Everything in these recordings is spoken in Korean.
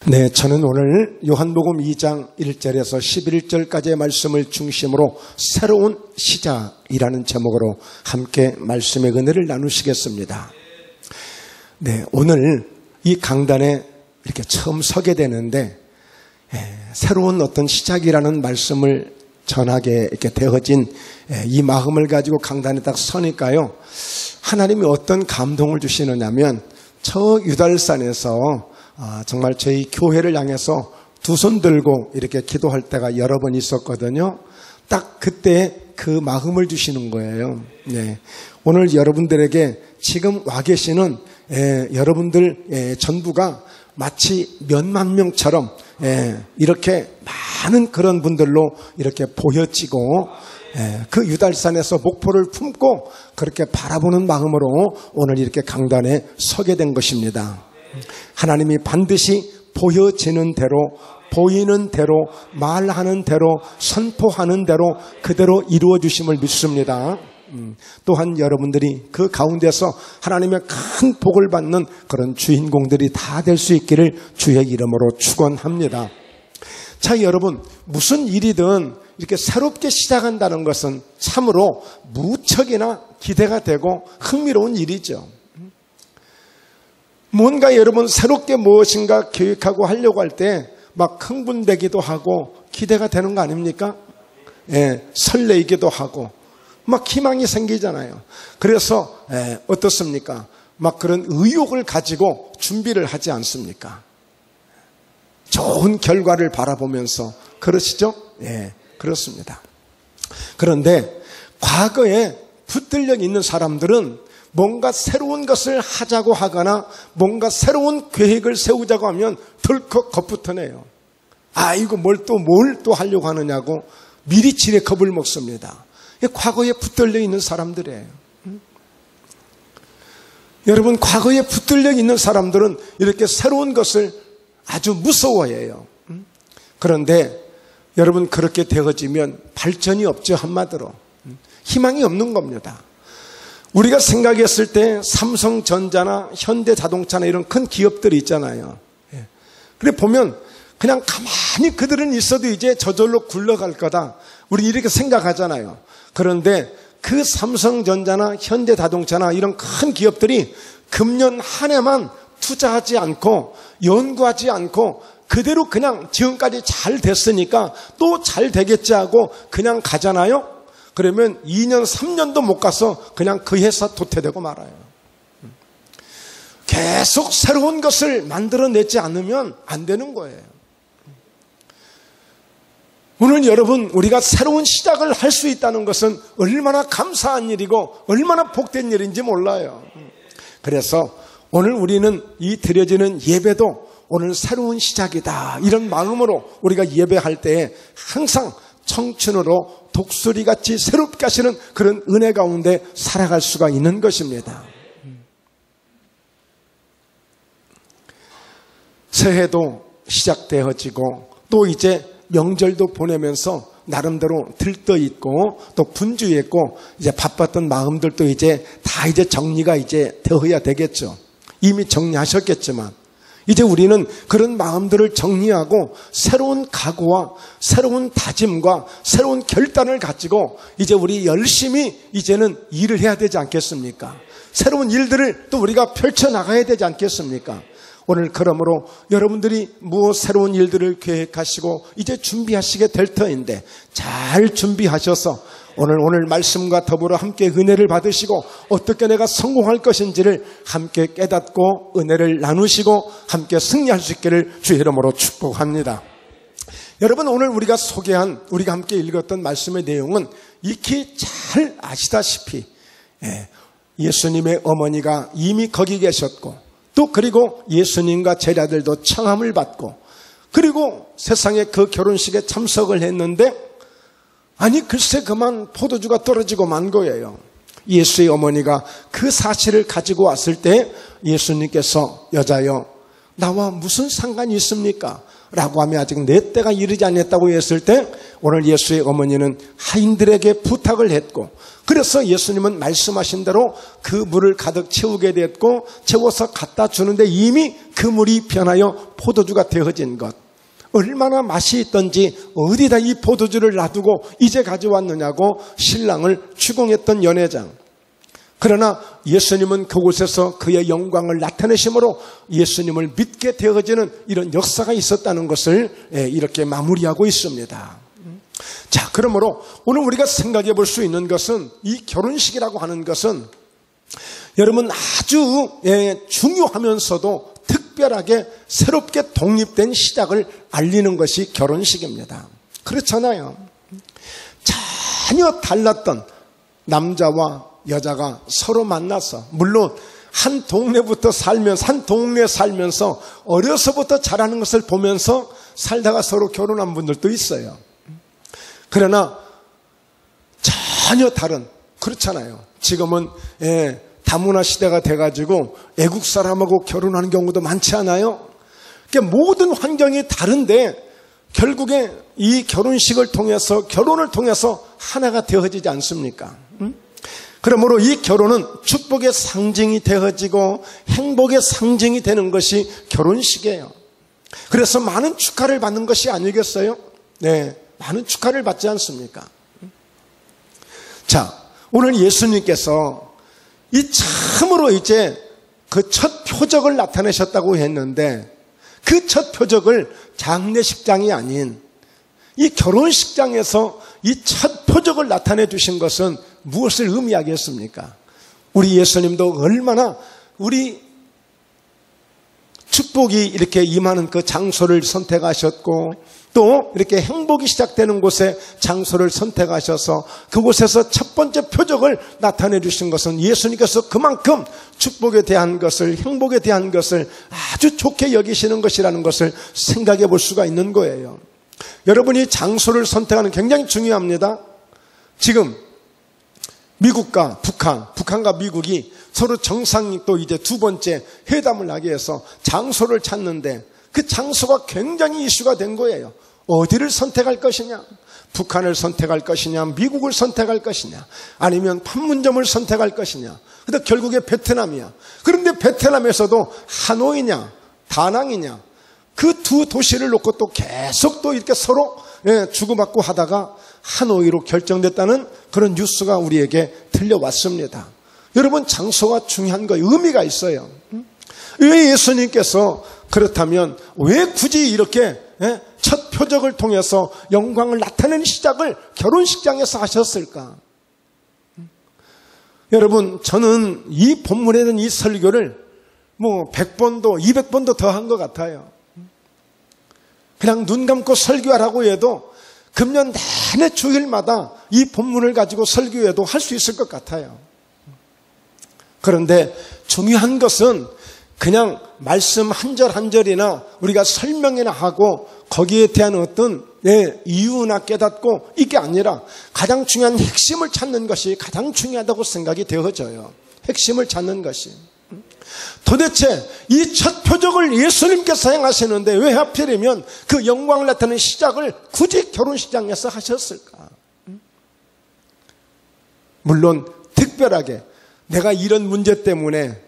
네, 저는 오늘 요한복음 2장 1절에서 11절까지의 말씀을 중심으로 새로운 시작이라는 제목으로 함께 말씀의 은혜를 나누시겠습니다. 네, 오늘 이 강단에 이렇게 처음 서게 되는데 새로운 어떤 시작이라는 말씀을 전하게 이렇게 되어진 이 마음을 가지고 강단에 딱 서니까요, 하나님이 어떤 감동을 주시느냐면 저 유달산에서 정말 저희 교회를 향해서 두 손 들고 이렇게 기도할 때가 여러 번 있었거든요. 딱 그때 그 마음을 주시는 거예요. 네. 오늘 여러분들에게 지금 와 계시는 여러분들 전부가 마치 몇만 명처럼 이렇게 많은 그런 분들로 이렇게 보여지고 그 유달산에서 목포를 품고 그렇게 바라보는 마음으로 오늘 이렇게 강단에 서게 된 것입니다. 하나님이 반드시 보여지는 대로, 보이는 대로, 말하는 대로, 선포하는 대로 그대로 이루어 주심을 믿습니다. 또한 여러분들이 그 가운데서 하나님의 큰 복을 받는 그런 주인공들이 다 될 수 있기를 주의 이름으로 축원합니다. 자, 여러분, 무슨 일이든 이렇게 새롭게 시작한다는 것은 참으로 무척이나 기대가 되고 흥미로운 일이죠. 뭔가 여러분 새롭게 무엇인가 계획하고 하려고 할 때 막 흥분되기도 하고 기대가 되는 거 아닙니까? 설레이기도 하고 막 희망이 생기잖아요. 그래서 어떻습니까? 막 그런 의욕을 가지고 준비를 하지 않습니까? 좋은 결과를 바라보면서. 그러시죠? 그렇습니다. 그런데 과거에 붙들력 있는 사람들은 뭔가 새로운 것을 하자고 하거나 뭔가 새로운 계획을 세우자고 하면 덜컥 겁부터내요. 이거 뭘 또 하려고 하느냐고 미리 지레 겁을 먹습니다. 과거에 붙들려 있는 사람들이에요. 여러분, 과거에 붙들려 있는 사람들은 이렇게 새로운 것을 아주 무서워해요. 그런데 여러분, 그렇게 되어지면 발전이 없죠. 한마디로 희망이 없는 겁니다. 우리가 생각했을 때 삼성전자나 현대자동차나 이런 큰 기업들이 있잖아요. 그래 보면 그냥 가만히 그들은 있어도 이제 저절로 굴러갈 거다, 우리 이렇게 생각하잖아요. 그런데 그 삼성전자나 현대자동차나 이런 큰 기업들이 금년 한 해만 투자하지 않고 연구하지 않고 그대로 그냥 지금까지 잘 됐으니까 또 잘 되겠지 하고 그냥 가잖아요. 그러면 2년, 3년도 못 가서 그냥 그 회사 도태되고 말아요. 계속 새로운 것을 만들어내지 않으면 안 되는 거예요. 오늘 여러분, 우리가 새로운 시작을 할 수 있다는 것은 얼마나 감사한 일이고 얼마나 복된 일인지 몰라요. 그래서 오늘 우리는 이 드려지는 예배도 오늘 새로운 시작이다, 이런 마음으로 우리가 예배할 때에 항상 청춘으로 독수리같이 새롭게 하시는 그런 은혜 가운데 살아갈 수가 있는 것입니다. 새해도 시작되어지고 또 이제 명절도 보내면서 나름대로 들떠있고 또 분주했고 이제 바빴던 마음들도 이제 다 이제 정리가 이제 되어야 되겠죠. 이미 정리하셨겠지만 이제 우리는 그런 마음들을 정리하고 새로운 각오와 새로운 다짐과 새로운 결단을 가지고 이제 우리 열심히 이제는 일을 해야 되지 않겠습니까? 새로운 일들을 또 우리가 펼쳐나가야 되지 않겠습니까? 오늘 그러므로 여러분들이 새로운 일들을 계획하시고 이제 준비하시게 될 터인데 잘 준비하셔서 오늘 말씀과 더불어 함께 은혜를 받으시고 어떻게 내가 성공할 것인지를 함께 깨닫고 은혜를 나누시고 함께 승리할 수 있기를 주의 이름으로 축복합니다. 여러분, 오늘 우리가 소개한, 우리가 함께 읽었던 말씀의 내용은 익히 잘 아시다시피 예수님의 어머니가 이미 거기 계셨고 또 그리고 예수님과 제자들도 청함을 받고 그리고 세상에 그 결혼식에 참석을 했는데 글쎄 그만 포도주가 떨어지고 만 거예요. 예수의 어머니가 그 사실을 가지고 왔을 때 예수님께서 여자여, 나와 무슨 상관이 있습니까? 라고 하며 아직 내 때가 이르지 않았다고 했을 때 오늘 예수의 어머니는 하인들에게 부탁을 했고, 그래서 예수님은 말씀하신 대로 그 물을 가득 채우게 됐고, 채워서 갖다 주는데 이미 그 물이 변하여 포도주가 되어진 것, 얼마나 맛이 있던지 어디다 이 포도주를 놔두고 이제 가져왔느냐고 신랑을 추궁했던 연회장. 그러나 예수님은 그곳에서 그의 영광을 나타내심으로 예수님을 믿게 되어지는 이런 역사가 있었다는 것을 이렇게 마무리하고 있습니다. 자, 그러므로 오늘 우리가 생각해 볼 수 있는 것은 이 결혼식이라고 하는 것은 여러분 아주 중요하면서도 특별하게 새롭게 독립된 시작을 알리는 것이 결혼식입니다. 그렇잖아요. 전혀 달랐던 남자와 여자가 서로 만나서, 물론 한 동네부터 살면서, 한 동네에 살면서 어려서부터 자라는 것을 보면서 살다가 서로 결혼한 분들도 있어요. 그러나 전혀 다른, 그렇잖아요. 지금은 다문화 시대가 돼가지고 애국 사람하고 결혼하는 경우도 많지 않아요? 그러니까 모든 환경이 다른데 결국에 이 결혼식을 통해서, 결혼을 통해서 하나가 되어지지 않습니까? 그러므로 이 결혼은 축복의 상징이 되어지고 행복의 상징이 되는 것이 결혼식이에요. 그래서 많은 축하를 받는 것이 아니겠어요? 네, 많은 축하를 받지 않습니까? 자, 오늘 예수님께서 이 참으로 이제 그 첫 표적을 나타내셨다고 했는데, 그 첫 표적을 장례식장이 아닌 이 결혼식장에서 이 첫 표적을 나타내 주신 것은 무엇을 의미하겠습니까? 우리 예수님도 얼마나 우리 축복이 이렇게 임하는 그 장소를 선택하셨고, 또 이렇게 행복이 시작되는 곳에 장소를 선택하셔서 그곳에서 첫 번째 표적을 나타내 주신 것은 예수님께서 그만큼 축복에 대한 것을, 행복에 대한 것을 아주 좋게 여기시는 것이라는 것을 생각해 볼 수가 있는 거예요. 여러분이 장소를 선택하는 굉장히 중요합니다. 지금 미국과 북한과 미국이 서로 정상 또 이제 두 번째 회담을 하기 위해서 장소를 찾는데, 그 장소가 굉장히 이슈가 된 거예요. 어디를 선택할 것이냐? 북한을 선택할 것이냐? 미국을 선택할 것이냐? 아니면 판문점을 선택할 것이냐? 근데 결국에 베트남이야. 그런데 베트남에서도 하노이냐? 다낭이냐? 그 두 도시를 놓고 또 계속 또 이렇게 서로 주고받고 하다가 하노이로 결정됐다는 그런 뉴스가 우리에게 들려왔습니다. 여러분, 장소가 중요한 거예요. 의미가 있어요. 왜 예수님께서 그렇다면 왜 굳이 이렇게 첫 표적을 통해서 영광을 나타내는 시작을 결혼식장에서 하셨을까? 여러분, 저는 이 본문에 있는 이 설교를 100번도 200번도 더 한 것 같아요. 그냥 눈 감고 설교하라고 해도 금년 내내 주일마다 이 본문을 가지고 설교해도 할 수 있을 것 같아요. 그런데 중요한 것은 그냥 말씀 한 절 한 절이나 우리가 설명이나 하고 거기에 대한 어떤 이유나 깨닫고 이게 아니라 가장 중요한 핵심을 찾는 것이 가장 중요하다고 생각이 되어져요. 핵심을 찾는 것이. 도대체 이 첫 표적을 예수님께서 행하시는데 왜 하필이면 그 영광을 나타내는 시작을 굳이 결혼식장에서 하셨을까? 물론 특별하게 내가 이런 문제 때문에,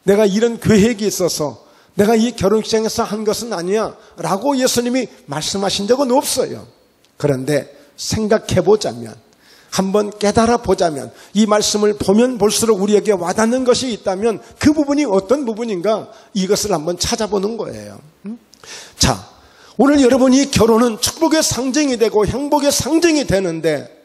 내가 이런 계획이 있어서 내가 이 결혼식장에서 한 것은 아니야 라고 예수님이 말씀하신 적은 없어요. 그런데 생각해보자면, 한번 깨달아 보자면, 이 말씀을 보면 볼수록 우리에게 와닿는 것이 있다면 그 부분이 어떤 부분인가, 이것을 한번 찾아보는 거예요. 자, 오늘 여러분이 결혼은 축복의 상징이 되고 행복의 상징이 되는데,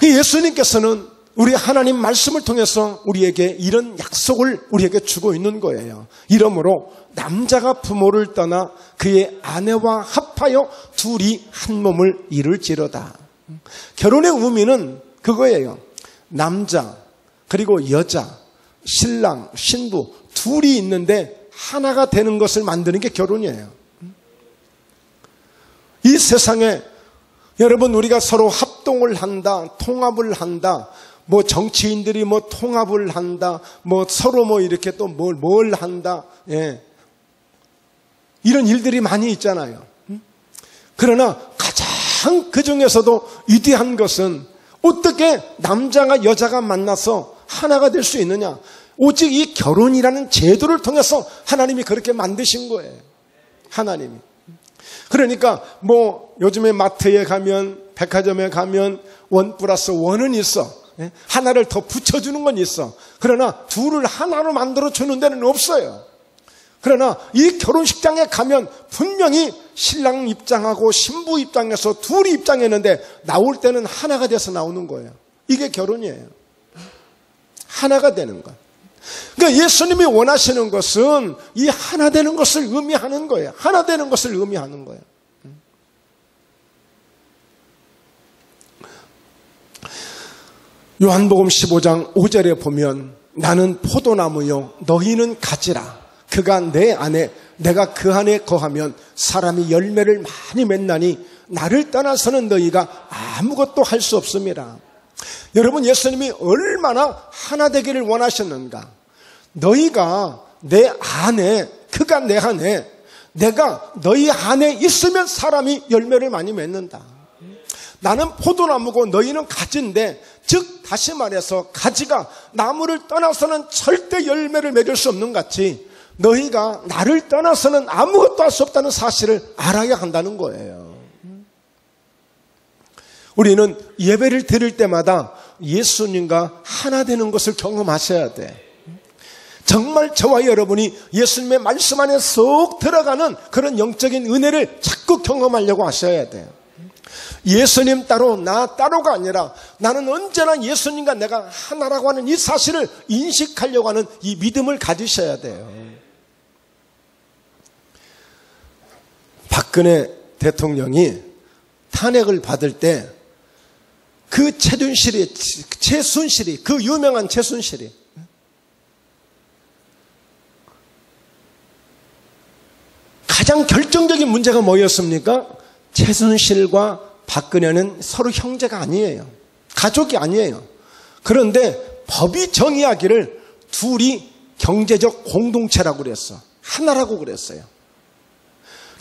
예수님께서는 우리 하나님 말씀을 통해서 우리에게 이런 약속을 우리에게 주고 있는 거예요. 이러므로 남자가 부모를 떠나 그의 아내와 합하여 둘이 한 몸을 이룰지로다. 결혼의 의미는 그거예요. 남자 그리고 여자, 신랑, 신부 둘이 있는데 하나가 되는 것을 만드는 게 결혼이에요. 이 세상에 여러분, 우리가 서로 합동을 한다, 통합을 한다, 뭐 정치인들이 뭐 통합을 한다, 뭐 서로 뭐 이렇게 또 뭘 한다, 예. 이런 일들이 많이 있잖아요. 그러나 가장 그 중에서도 위대한 것은 어떻게 남자가 여자가 만나서 하나가 될 수 있느냐? 오직 이 결혼이라는 제도를 통해서 하나님이 그렇게 만드신 거예요. 하나님이. 그러니까 뭐 요즘에 마트에 가면, 백화점에 가면 1+1은 있어. 하나를 더 붙여주는 건 있어. 그러나 둘을 하나로 만들어주는 데는 없어요. 그러나 이 결혼식장에 가면 분명히 신랑 입장하고 신부 입장에서 둘이 입장했는데 나올 때는 하나가 돼서 나오는 거예요. 이게 결혼이에요. 하나가 되는 것. 그러니까 예수님이 원하시는 것은 이 하나 되는 것을 의미하는 거예요. 하나 되는 것을 의미하는 거예요. 요한복음 15장 5절에 보면 나는 포도나무요 너희는 가지라. 그가 내 안에 내가 그 안에 거하면 사람이 열매를 많이 맺나니 나를 떠나서는 너희가 아무것도 할 수 없습니다. 여러분, 예수님이 얼마나 하나 되기를 원하셨는가. 너희가 내 안에, 그가 내 안에, 내가 너희 안에 있으면 사람이 열매를 많이 맺는다. 나는 포도나무고 너희는 가지인데, 즉 다시 말해서 가지가 나무를 떠나서는 절대 열매를 맺을 수 없는 같이 너희가 나를 떠나서는 아무것도 할 수 없다는 사실을 알아야 한다는 거예요. 우리는 예배를 드릴 때마다 예수님과 하나 되는 것을 경험하셔야 돼. 정말 저와 여러분이 예수님의 말씀 안에 쏙 들어가는 그런 영적인 은혜를 자꾸 경험하려고 하셔야 돼요. 예수님 따로 나 따로가 아니라 나는 언제나 예수님과 내가 하나라고 하는 이 사실을 인식하려고 하는 이 믿음을 가지셔야 돼요. 박근혜 대통령이 탄핵을 받을 때 그 최순실이 그 유명한 최순실이 가장 결정적인 문제가 뭐였습니까? 최순실과 박근혜는 서로 형제가 아니에요. 가족이 아니에요. 그런데 법이 정의하기를 둘이 경제적 공동체라고 그랬어. 하나라고 그랬어요.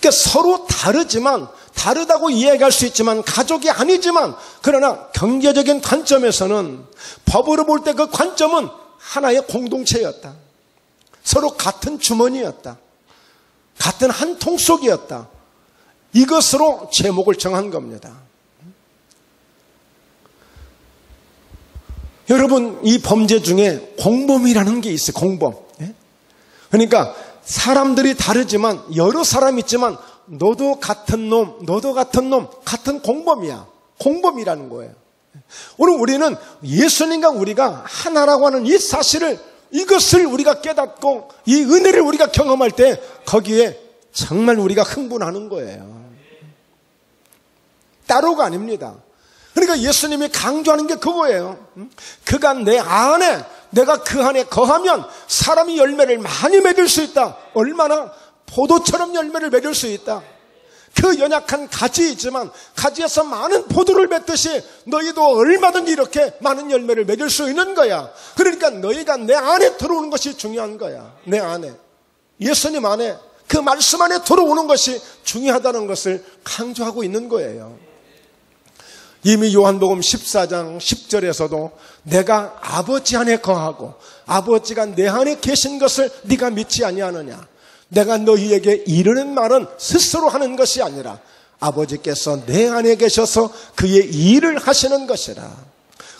그러니까 서로 다르지만 다르다고 이야기할 수 있지만 가족이 아니지만 그러나 경제적인 관점에서는 법으로 볼 때 그 관점은 하나의 공동체였다. 서로 같은 주머니였다. 같은 한 통 속이었다. 이것으로 제목을 정한 겁니다. 여러분, 이 범죄 중에 공범이라는 게 있어요. 공범. 그러니까 사람들이 다르지만 여러 사람 있지만 너도 같은 놈, 너도 같은 놈, 같은 공범이야. 공범이라는 거예요. 오늘 우리는 예수님과 우리가 하나라고 하는 이 사실을, 이것을 우리가 깨닫고 이 은혜를 우리가 경험할 때 거기에 정말 우리가 흥분하는 거예요. 따로가 아닙니다. 그러니까 예수님이 강조하는 게 그거예요. 그가 내 안에, 내가 그 안에 거하면 사람이 열매를 많이 맺을 수 있다. 얼마나 포도처럼 열매를 맺을 수 있다. 그 연약한 가지이지만 가지에서 많은 포도를 맺듯이 너희도 얼마든지 이렇게 많은 열매를 맺을 수 있는 거야. 그러니까 너희가 내 안에 들어오는 것이 중요한 거야. 내 안에, 예수님 안에, 그 말씀 안에 들어오는 것이 중요하다는 것을 강조하고 있는 거예요. 이미 요한복음 14장 10절에서도 내가 아버지 안에 거하고 아버지가 내 안에 계신 것을 네가 믿지 아니하느냐. 내가 너희에게 이르는 말은 스스로 하는 것이 아니라 아버지께서 내 안에 계셔서 그의 일을 하시는 것이라.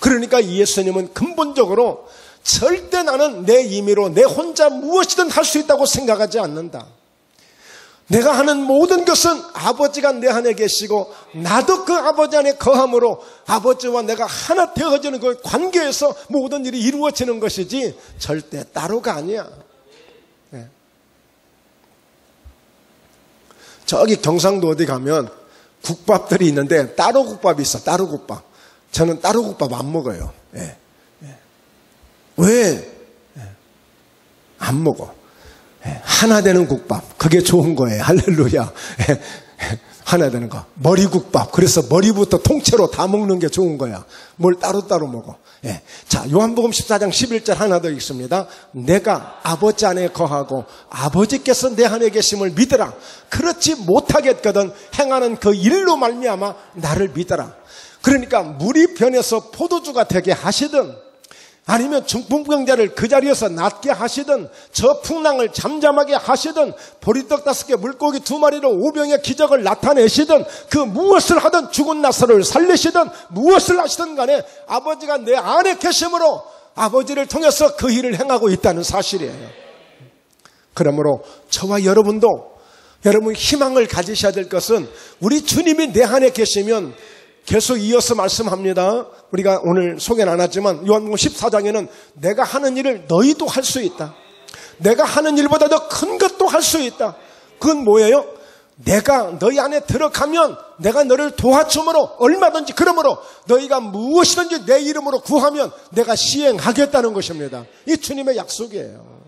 그러니까 예수님은 근본적으로 절대 나는 내 임의로 내 혼자 무엇이든 할 수 있다고 생각하지 않는다. 내가 하는 모든 것은 아버지가 내 안에 계시고 나도 그 아버지 안에 거함으로 아버지와 내가 하나 되어지는 그 관계에서 모든 일이 이루어지는 것이지 절대 따로가 아니야. 네. 저기 경상도 어디 가면 국밥들이 있는데 따로 국밥이 있어. 따로 국밥. 저는 따로 국밥 안 먹어요. 네. 네. 왜? 안 먹어. 하나 되는 국밥, 그게 좋은 거예요. 할렐루야. 하나 되는 거. 머리국밥. 그래서 머리부터 통째로 다 먹는 게 좋은 거야. 뭘 따로따로 먹어. 예. 자, 요한복음 14장 11절 하나 더 있습니다. 내가 아버지 안에 거하고 아버지께서 내 안에 계심을 믿으라. 그렇지 못하겠거든 행하는 그 일로 말미암아 나를 믿어라. 그러니까 물이 변해서 포도주가 되게 하시든 아니면 중풍병자를 그 자리에서 낫게 하시든 저 풍랑을 잠잠하게 하시든 보리떡 5개 물고기 2마리로 오병의 기적을 나타내시든 그 무엇을 하든 죽은 나사로를 살리시든 무엇을 하시든 간에 아버지가 내 안에 계심으로 아버지를 통해서 그 일을 행하고 있다는 사실이에요. 그러므로 저와 여러분도 여러분 희망을 가지셔야 될 것은 우리 주님이 내 안에 계시면 계속 이어서 말씀합니다. 우리가 오늘 소개는 안 하지만 요한복음 14장에는 내가 하는 일을 너희도 할 수 있다. 내가 하는 일보다 더 큰 것도 할 수 있다. 그건 뭐예요? 내가 너희 안에 들어가면 내가 너를 도와줌으로 얼마든지 그러므로 너희가 무엇이든지 내 이름으로 구하면 내가 시행하겠다는 것입니다. 이 주님의 약속이에요.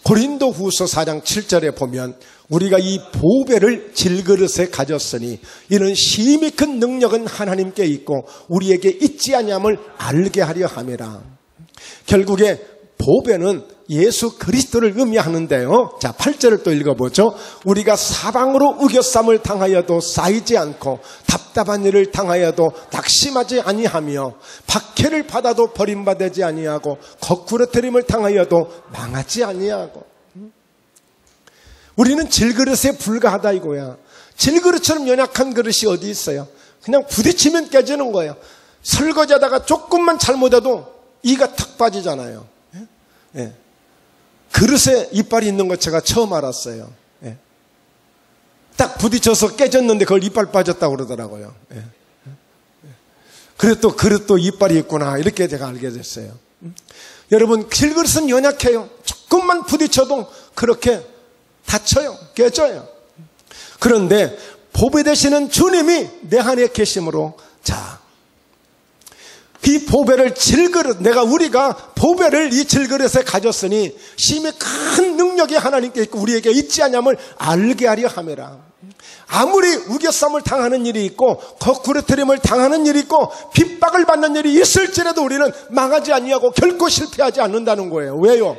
고린도후서 4장 7절에 보면 우리가 이 보배를 질그릇에 가졌으니 이는 심히 큰 능력은 하나님께 있고 우리에게 있지 아니함을 알게 하려 함이라. 결국에 보배는 예수 그리스도를 의미하는데요. 자, 8절을 또 읽어보죠. 우리가 사방으로 우겨쌈을 당하여도 쌓이지 않고 답답한 일을 당하여도 낙심하지 아니하며 박해를 받아도 버림받지 아니하고 거꾸러뜨림을 당하여도 망하지 아니하고. 우리는 질그릇에 불과하다 이거야. 질그릇처럼 연약한 그릇이 어디 있어요? 그냥 부딪히면 깨지는 거예요. 설거지하다가 조금만 잘못해도 이가 탁 빠지잖아요. 예. 그릇에 이빨이 있는 거 제가 처음 알았어요. 예. 딱 부딪혀서 깨졌는데 그걸 이빨 빠졌다고 그러더라고요. 예. 그래도 또 그릇도 이빨이 있구나 이렇게 제가 알게 됐어요. 여러분 질그릇은 연약해요. 조금만 부딪혀도 그렇게 다쳐요. 깨져요. 그런데 보배 되시는 주님이 내 안에 계심으로 자, 이 보배를 질그릇 우리가 보배를 이 질그릇에 가졌으니 심히 큰 능력이 하나님께 있고 우리에게 있지 않냐면 알게 하려 함이라. 아무리 우겨쌈을 당하는 일이 있고 거꾸러뜨림을 당하는 일이 있고 핍박을 받는 일이 있을지라도 우리는 망하지 아니하고 결코 실패하지 않는다는 거예요. 왜요?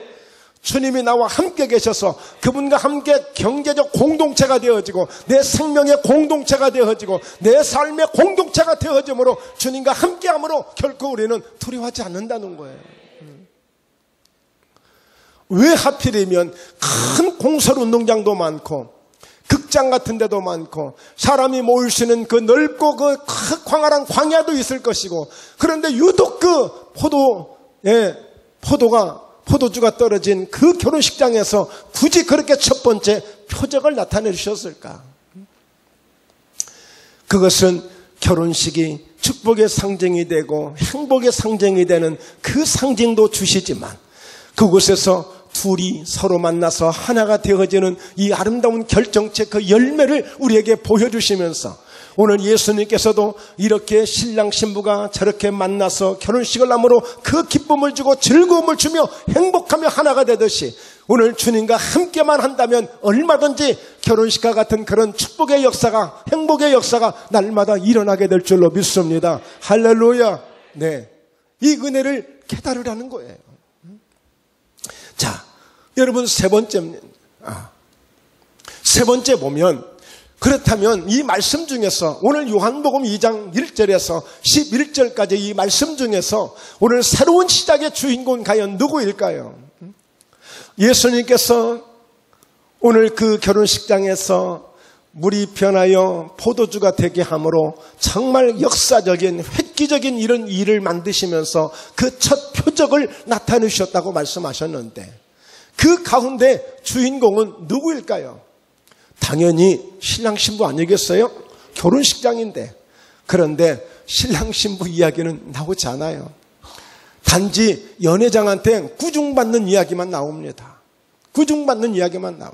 주님이 나와 함께 계셔서 그분과 함께 경제적 공동체가 되어지고 내 생명의 공동체가 되어지고 내 삶의 공동체가 되어짐으로 주님과 함께함으로 결코 우리는 두려워하지 않는다는 거예요. 왜 하필이면 큰 공설운동장도 많고 극장 같은 데도 많고 사람이 모일 수 있는 그 넓고 그 광활한 광야도 있을 것이고 그런데 유독 그 포도주가 떨어진 그 결혼식장에서 굳이 그렇게 첫 번째 표적을 나타내 주셨을까? 그것은 결혼식이 축복의 상징이 되고 행복의 상징이 되는 그 상징도 주시지만 그곳에서 둘이 서로 만나서 하나가 되어지는 이 아름다운 결정체 그 열매를 우리에게 보여주시면서 오늘 예수님께서도 이렇게 신랑 신부가 저렇게 만나서 결혼식을 함으로 그 기쁨을 주고 즐거움을 주며 행복하며 하나가 되듯이 오늘 주님과 함께만 한다면 얼마든지 결혼식과 같은 그런 축복의 역사가 행복의 역사가 날마다 일어나게 될 줄로 믿습니다. 할렐루야. 네, 이 은혜를 깨달으라는 거예요. 자, 여러분 세 번째 보면 그렇다면 이 말씀 중에서 오늘 요한복음 2장 1절에서 11절까지 이 말씀 중에서 오늘 새로운 시작의 주인공은 과연 누구일까요? 예수님께서 오늘 그 결혼식장에서 물이 변하여 포도주가 되게 함으로 정말 역사적인 획기적인 이런 일을 만드시면서 그 첫 표적을 나타내셨다고 말씀하셨는데 그 가운데 주인공은 누구일까요? 당연히 신랑 신부 아니겠어요? 결혼식장인데. 그런데 신랑 신부 이야기는 나오지 않아요. 단지 연회장한테 구중받는 이야기만 나옵니다. 구중받는 이야기만 나와.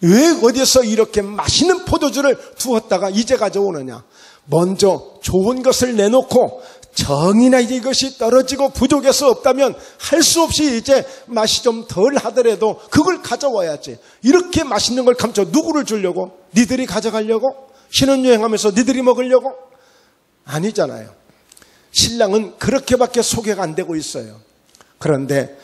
왜 어디서 이렇게 맛있는 포도주를 두었다가 이제 가져오느냐? 먼저 좋은 것을 내놓고 정이나 이것이 떨어지고 부족해서 없다면 할 수 없이 이제 맛이 좀 덜 하더라도 그걸 가져와야지. 이렇게 맛있는 걸 감춰 누구를 주려고? 니들이 가져가려고? 신혼여행하면서 니들이 먹으려고? 아니잖아요. 신랑은 그렇게밖에 소개가 안 되고 있어요. 그런데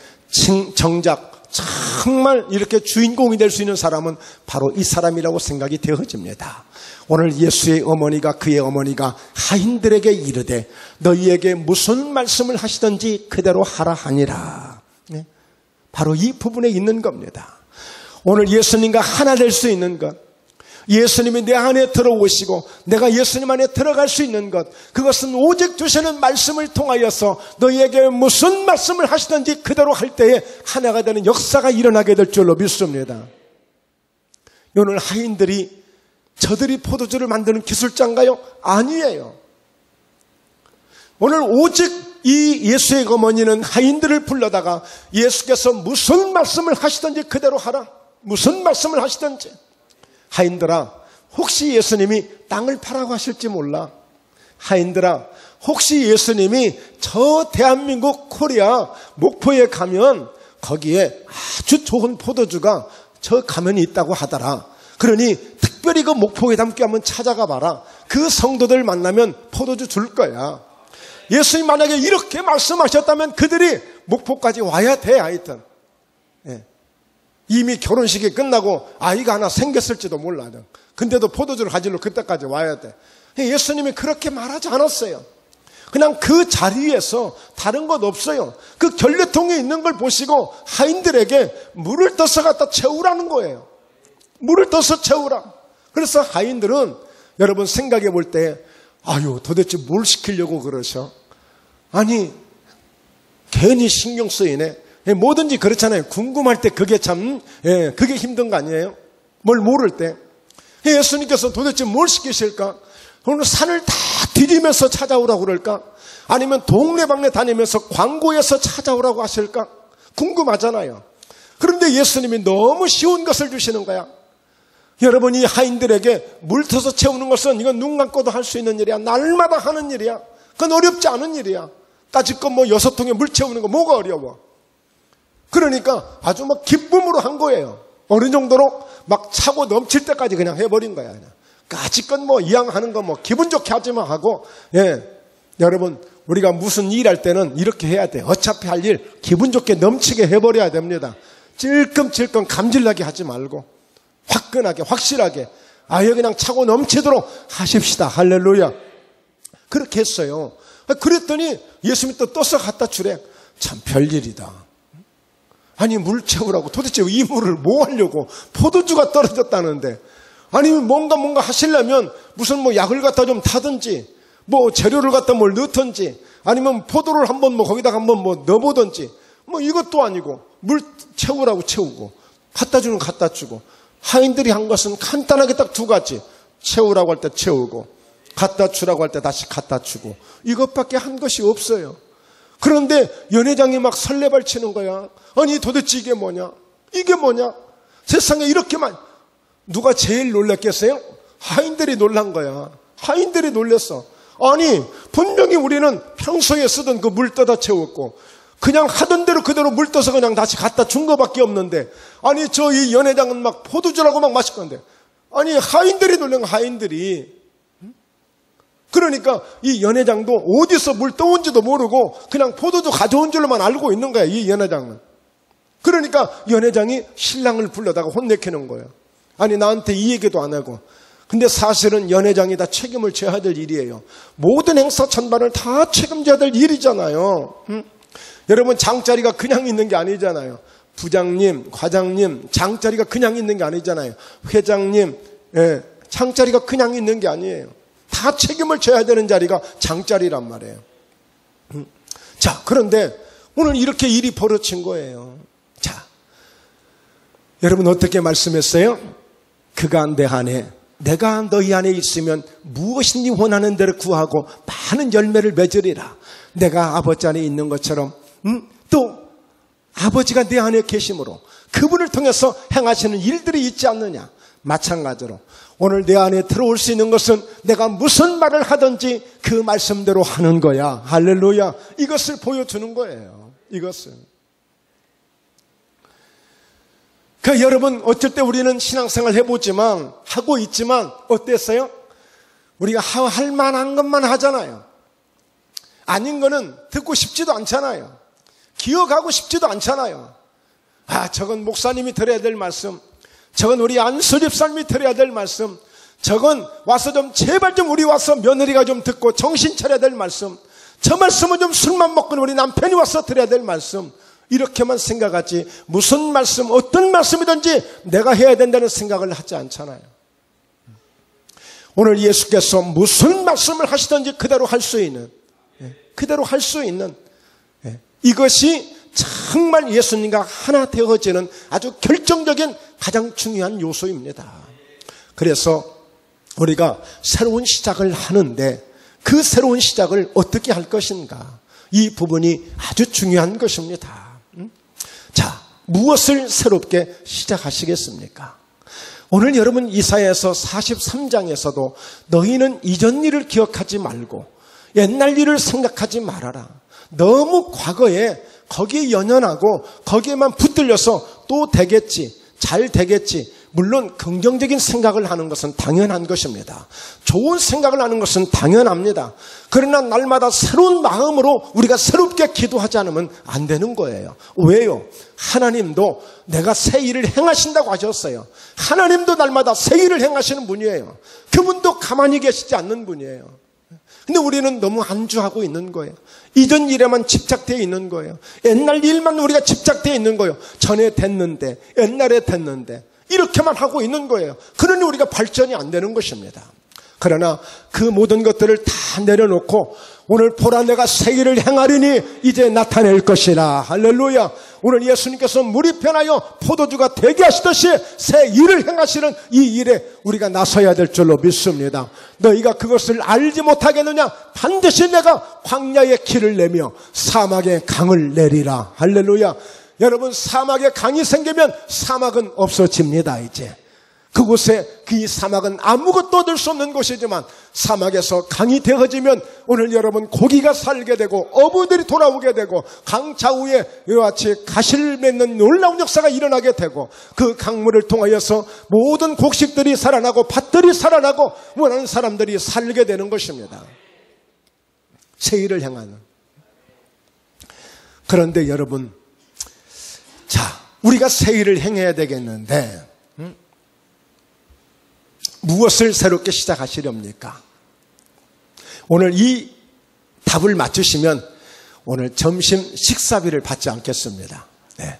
정작 정말 이렇게 주인공이 될 수 있는 사람은 바로 이 사람이라고 생각이 되어집니다. 오늘 예수의 어머니가, 그의 어머니가 하인들에게 이르되 너희에게 무슨 말씀을 하시든지 그대로 하라 하니라. 네? 바로 이 부분에 있는 겁니다. 오늘 예수님과 하나 될 수 있는 것, 예수님이 내 안에 들어오시고 내가 예수님 안에 들어갈 수 있는 것, 그것은 오직 주시는 말씀을 통하여서 너희에게 무슨 말씀을 하시든지 그대로 할 때에 하나가 되는 역사가 일어나게 될 줄로 믿습니다. 오늘 하인들이 저들이 포도주를 만드는 기술자인가요? 아니에요. 오늘 오직 이 예수의 어머니는 하인들을 불러다가 예수께서 무슨 말씀을 하시든지 그대로 하라. 무슨 말씀을 하시든지. 하인들아, 혹시 예수님이 땅을 파라고 하실지 몰라. 하인들아, 혹시 예수님이 저 대한민국 코리아 목포에 가면 거기에 아주 좋은 포도주가 저 가면이 있다고 하더라. 그러니 특별히 그 목포에 담게 한번 찾아가 봐라. 그 성도들 만나면 포도주 줄 거야. 예수님 만약에 이렇게 말씀하셨다면 그들이 목포까지 와야 돼. 하여튼 이미 결혼식이 끝나고 아이가 하나 생겼을지도 몰라. 근데도 포도주를 가지러 그때까지 와야 돼. 예수님이 그렇게 말하지 않았어요. 그냥 그 자리에서 다른 것 없어요. 그 결례통에 있는 걸 보시고 하인들에게 물을 떠서 갖다 채우라는 거예요. 물을 떠서 채우라. 그래서 하인들은 여러분 생각해 볼 때 아유 도대체 뭘 시키려고 그러셔? 아니 괜히 신경 쓰이네. 뭐든지 그렇잖아요. 궁금할 때 그게 참 그게 힘든 거 아니에요? 뭘 모를 때. 예수님께서 도대체 뭘 시키실까? 오늘 산을 다 뒤지면서 찾아오라고 그럴까? 아니면 동네방네 다니면서 광고에서 찾아오라고 하실까? 궁금하잖아요. 그런데 예수님이 너무 쉬운 것을 주시는 거야. 여러분 이 하인들에게 물 터서 채우는 것은 이건 눈 감고도 할 수 있는 일이야. 날마다 하는 일이야. 그건 어렵지 않은 일이야. 따지껏 뭐 6통에 물 채우는 거 뭐가 어려워. 그러니까 아주 막 기쁨으로 한 거예요. 어느 정도로 막 차고 넘칠 때까지 그냥 해버린 거야. 그냥. 까짓것 뭐 이왕하는 거 뭐 기분 좋게 하지만 하고, 여러분 우리가 무슨 일 할 때는 이렇게 해야 돼. 어차피 할 일 기분 좋게 넘치게 해버려야 됩니다. 찔끔찔끔 감질나게 하지 말고 화끈하게 확실하게 아예 그냥 차고 넘치도록 하십시다. 할렐루야. 그렇게 했어요. 그랬더니 예수님이 또 떠서 갖다 주래. 참 별일이다. 아니 물 채우라고 도대체 이 물을 뭐 하려고? 포도주가 떨어졌다는데. 아니면 뭔가 하시려면 무슨 뭐 약을 갖다 좀 타든지 뭐 재료를 갖다 뭘 넣든지 아니면 포도를 한번 뭐 거기다가 한번 뭐 넣어보든지 뭐 이것도 아니고 물 채우라고 채우고 갖다 주는 갖다 주고. 하인들이 한 것은 간단하게 딱 두 가지. 채우라고 할 때 채우고 갖다 주라고 할 때 다시 갖다 주고 이것밖에 한 것이 없어요. 그런데 연회장이 막 설레발치는 거야. 아니 도대체 이게 뭐냐? 이게 뭐냐? 세상에 이렇게만. 누가 제일 놀랐겠어요? 하인들이 놀란 거야. 하인들이 놀랐어. 아니 분명히 우리는 평소에 쓰던 그 물 떠다 채웠고 그냥 하던 대로 그대로 물 떠서 그냥 다시 갖다 준 거밖에 없는데 아니 저 이 연회장은 막 포도주라고 막 마실 건데 아니 하인들이 놀란 거야. 하인들이. 그러니까 이 연회장도 어디서 물 떠온지도 모르고 그냥 포도주 가져온 줄로만 알고 있는 거야. 이 연회장은. 그러니까 연회장이 신랑을 불러다가 혼내키는 거예요. 아니 나한테 이 얘기도 안 하고. 근데 사실은 연회장이 다 책임을 져야 될 일이에요. 모든 행사 전반을 다 책임져야 될 일이잖아요. 여러분 장자리가 그냥 있는 게 아니잖아요. 부장님, 과장님, 장자리가 그냥 있는 게 아니잖아요. 회장님, 장자리가 그냥 있는 게 아니에요. 다 책임을 져야 되는 자리가 장자리란 말이에요. 자, 그런데 오늘 이렇게 일이 벌어진 거예요. 자, 여러분 어떻게 말씀했어요? 그가 내 안에, 내가 너희 안에 있으면 무엇이니 원하는 대로 구하고 많은 열매를 맺으리라. 내가 아버지 안에 있는 것처럼 또 아버지가 내 안에 계심으로 그분을 통해서 행하시는 일들이 있지 않느냐. 마찬가지로 오늘 내 안에 들어올 수 있는 것은 내가 무슨 말을 하든지 그 말씀대로 하는 거야. 할렐루야. 이것을 보여주는 거예요. 이것은. 여러분 어쩔 때 우리는 신앙생활 해보지만 하고 있지만 어땠어요? 우리가 할 만한 것만 하잖아요. 아닌 거는 듣고 싶지도 않잖아요. 기억하고 싶지도 않잖아요. 저건 목사님이 들어야 될 말씀, 저건 우리 안수집사님이 들어야 될 말씀, 저건 와서 좀 제발 좀 우리 와서 며느리가 좀 듣고 정신 차려야 될 말씀, 저 말씀은 좀 술만 먹고 우리 남편이 와서 들어야 될 말씀, 이렇게만 생각하지 무슨 말씀, 어떤 말씀이든지 내가 해야 된다는 생각을 하지 않잖아요. 오늘 예수께서 무슨 말씀을 하시든지 그대로 할 수 있는, 그대로 할 수 있는, 이것이 정말 예수님과 하나 되어지는 아주 결정적인 가장 중요한 요소입니다. 그래서 우리가 새로운 시작을 하는데 그 새로운 시작을 어떻게 할 것인가, 이 부분이 아주 중요한 것입니다. 자, 무엇을 새롭게 시작하시겠습니까? 오늘 여러분 이사야서 43장에서도 너희는 이전 일을 기억하지 말고 옛날 일을 생각하지 말아라. 너무 과거에 거기에 연연하고 거기에만 붙들려서 또 되겠지, 잘 되겠지. 물론 긍정적인 생각을 하는 것은 당연한 것입니다. 좋은 생각을 하는 것은 당연합니다. 그러나 날마다 새로운 마음으로 우리가 새롭게 기도하지 않으면 안 되는 거예요. 왜요? 하나님도 내가 새 일을 행하신다고 하셨어요. 하나님도 날마다 새 일을 행하시는 분이에요. 그분도 가만히 계시지 않는 분이에요. 근데 우리는 너무 안주하고 있는 거예요. 이전 일에만 집착되어 있는 거예요. 옛날 일만 우리가 집착되어 있는 거예요. 전에 됐는데, 옛날에 됐는데, 이렇게만 하고 있는 거예요. 그러니 우리가 발전이 안 되는 것입니다. 그러나 그 모든 것들을 다 내려놓고 오늘 보라 내가 새 일을 행하리니 이제 나타낼 것이라. 할렐루야. 오늘 예수님께서 물이 변하여 포도주가 되게 하시듯이 새 일을 행하시는 이 일에 우리가 나서야 될 줄로 믿습니다. 너희가 그것을 알지 못하겠느냐? 반드시 내가 광야에 길을 내며 사막에 강을 내리라. 할렐루야. 여러분, 사막에 강이 생기면 사막은 없어집니다. 이제 그곳에, 그 사막은 아무것도 얻을 수 없는 곳이지만 사막에서 강이 되어지면 오늘 여러분 고기가 살게 되고 어부들이 돌아오게 되고 강 좌우에 이와 같이 가시를 맺는 놀라운 역사가 일어나게 되고 그 강물을 통하여서 모든 곡식들이 살아나고 밭들이 살아나고 원하는 사람들이 살게 되는 것입니다. 새 일을 행하는. 그런데 여러분, 자, 우리가 새 일을 행해야 되겠는데 무엇을 새롭게 시작하시렵니까? 오늘 이 답을 맞추시면 오늘 점심 식사비를 받지 않겠습니다. 네.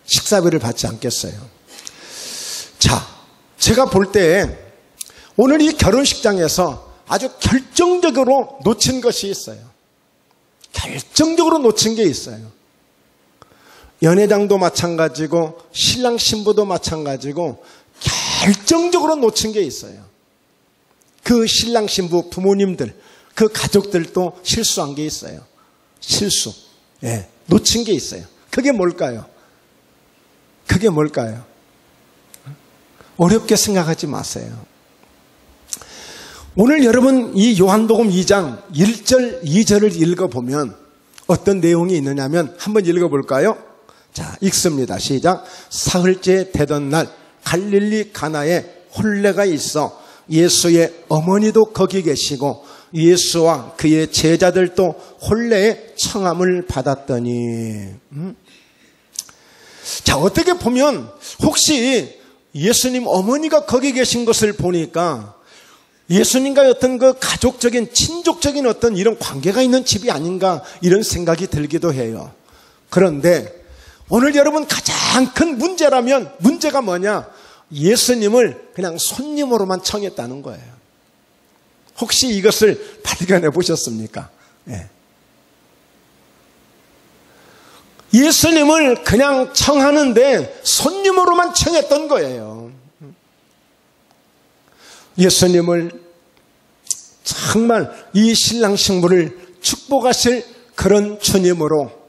식사비를 받지 않겠어요. 자, 제가 볼 때 오늘 이 결혼식장에서 아주 결정적으로 놓친 것이 있어요. 결정적으로 놓친 게 있어요. 연회장도 마찬가지고 신랑 신부도 마찬가지고 결정적으로 놓친 게 있어요. 그 신랑 신부 부모님들, 그 가족들도 실수한 게 있어요. 실수. 예, 놓친 게 있어요. 그게 뭘까요? 그게 뭘까요? 어렵게 생각하지 마세요. 오늘 여러분 이 요한복음 2장 1절 2절을 읽어보면 어떤 내용이 있느냐면 한번 읽어볼까요? 자, 읽습니다. 시작. 사흘째 되던 날 갈릴리 가나에 혼례가 있어 예수의 어머니도 거기 계시고 예수와 그의 제자들도 혼례의 청함을 받았더니 자, 어떻게 보면 혹시 예수님 어머니가 거기 계신 것을 보니까 예수님과의 어떤 그 가족적인 친족적인 어떤 이런 관계가 있는 집이 아닌가 이런 생각이 들기도 해요. 그런데 오늘 여러분 가장 큰 문제라면 문제가 뭐냐? 예수님을 그냥 손님으로만 청했다는 거예요. 혹시 이것을 발견해 보셨습니까? 예. 예수님을 그냥 청하는데 손님으로만 청했던 거예요. 예수님을 정말 이 신랑 신부를 축복하실 그런 주님으로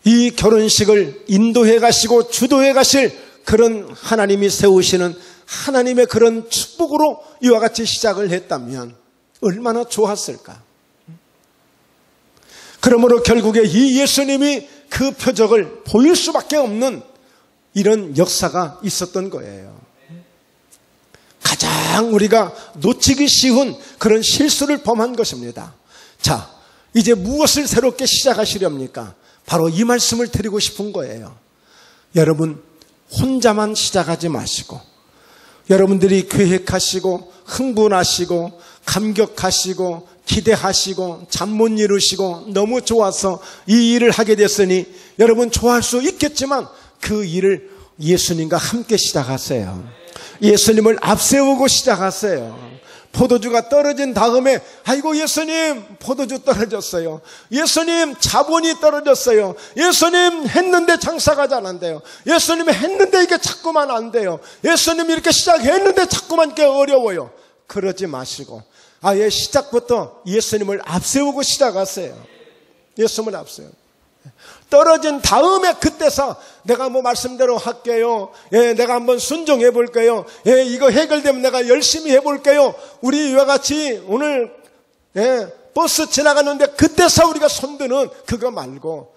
이 결혼식을 인도해 가시고 주도해 가실 그런 하나님이 세우시는 하나님의 그런 축복으로 이와 같이 시작을 했다면 얼마나 좋았을까. 그러므로 결국에 이 예수님이 그 표적을 보일 수밖에 없는 이런 역사가 있었던 거예요. 가장 우리가 놓치기 쉬운 그런 실수를 범한 것입니다. 자, 이제 무엇을 새롭게 시작하시렵니까? 바로 이 말씀을 드리고 싶은 거예요. 여러분, 혼자만 시작하지 마시고, 여러분들이 계획하시고 흥분하시고 감격하시고 기대하시고 잠 못 이루시고 너무 좋아서 이 일을 하게 됐으니 여러분 좋아할 수 있겠지만 그 일을 예수님과 함께 시작하세요. 예수님을 앞세우고 시작하세요. 포도주가 떨어진 다음에 아이고 예수님 포도주 떨어졌어요. 예수님 자본이 떨어졌어요. 예수님 했는데 장사가 잘 안 돼요. 예수님 했는데 이게 자꾸만 안 돼요. 예수님 이렇게 시작했는데 자꾸만 이게 어려워요. 그러지 마시고 아예 시작부터 예수님을 앞세우고 시작하세요. 예수님을 앞세우고 떨어진 다음에 그때서 내가 뭐 말씀대로 할게요. 예, 내가 한번 순종해 볼게요. 예, 이거 해결되면 내가 열심히 해 볼게요. 우리 이와 같이 오늘 버스 지나가는데 그때서 우리가 손드는 그거 말고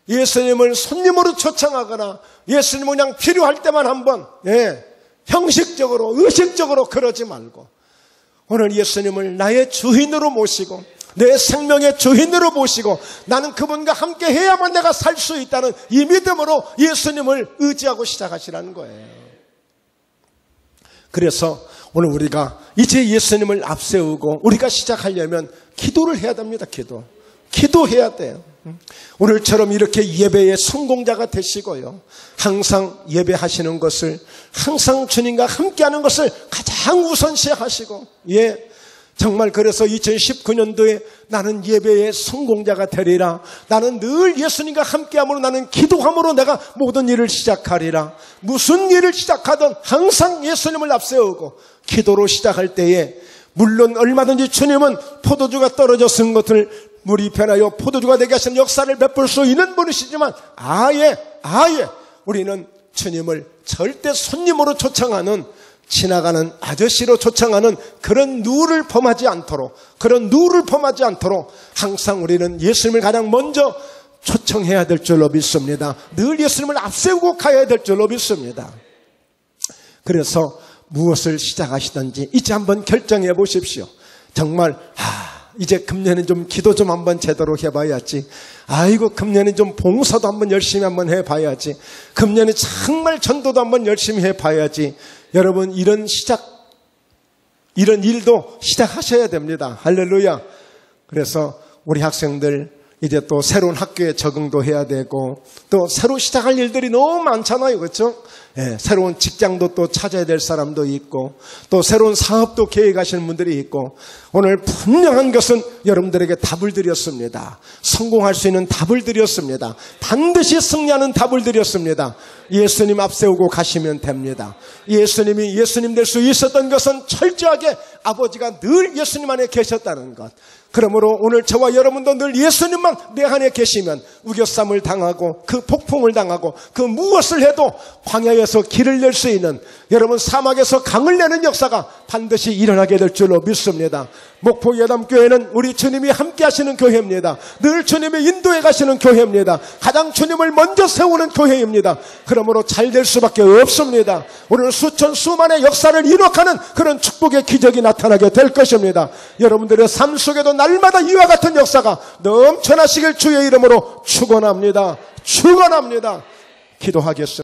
예수님을 손님으로 초청하거나 예수님 그냥 필요할 때만 한번 형식적으로 의식적으로 그러지 말고 오늘 예수님을 나의 주인으로 모시고 내 생명의 주인으로 모시고 나는 그분과 함께 해야만 내가 살 수 있다는 이 믿음으로 예수님을 의지하고 시작하시라는 거예요. 그래서 오늘 우리가 이제 예수님을 앞세우고 우리가 시작하려면 기도를 해야 됩니다. 기도해야 돼요. 오늘처럼 이렇게 예배의 성공자가 되시고요. 항상 예배하시는 것을 항상 주님과 함께하는 것을 가장 우선시하시고 정말 그래서 2019년도에 나는 예배의 성공자가 되리라. 나는 늘 예수님과 함께함으로 나는 기도함으로 내가 모든 일을 시작하리라. 무슨 일을 시작하든 항상 예수님을 앞세우고 기도로 시작할 때에 물론 얼마든지 주님은 포도주가 떨어졌은 것을 물이 변하여 포도주가 되게 하시는 역사를 베풀 수 있는 분이시지만 아예 우리는 주님을 절대 손님으로 초청하는 지나가는 아저씨로 초청하는 그런 누를 범하지 않도록 항상 우리는 예수님을 가장 먼저 초청해야 될 줄로 믿습니다. 늘 예수님을 앞세우고 가야 될 줄로 믿습니다. 그래서 무엇을 시작하시든지 이제 한번 결정해 보십시오. 정말 이제 금년에 좀 기도 좀 한번 제대로 해봐야지. 아이고 금년에 좀 봉사도 한번 열심히 한번 해봐야지. 금년에 정말 전도도 한번 열심히 해봐야지. 여러분 이런 일도 시작하셔야 됩니다. 할렐루야. 그래서 우리 학생들 이제 또 새로운 학교에 적응도 해야 되고 또 새로 시작할 일들이 너무 많잖아요. 그렇죠? 새로운 직장도 또 찾아야 될 사람도 있고 또 새로운 사업도 계획하시는 분들이 있고 오늘 분명한 것은 여러분들에게 답을 드렸습니다. 성공할 수 있는 답을 드렸습니다. 반드시 승리하는 답을 드렸습니다. 예수님 앞세우고 가시면 됩니다. 예수님 될 수 있었던 것은 철저하게 아버지가 늘 예수님 안에 계셨다는 것. 그러므로 오늘 저와 여러분도 늘 예수님만 내 안에 계시면 우겨쌈을 당하고 그 폭풍을 당하고 그 무엇을 해도 광야에서 길을 낼 수 있는 여러분 사막에서 강을 내는 역사가 반드시 일어나게 될 줄로 믿습니다. 목포 예담교회는 우리 주님이 함께 하시는 교회입니다. 늘 주님이 인도해 가시는 교회입니다. 가장 주님을 먼저 세우는 교회입니다. 그러므로 잘 될 수밖에 없습니다. 오늘 수천 수만의 역사를 이룩하는 그런 축복의 기적이 나타나게 될 것입니다. 여러분들의 삶 속에도 날마다 이와 같은 역사가 넘쳐나시길 주의 이름으로 축원합니다. 기도하겠습니다.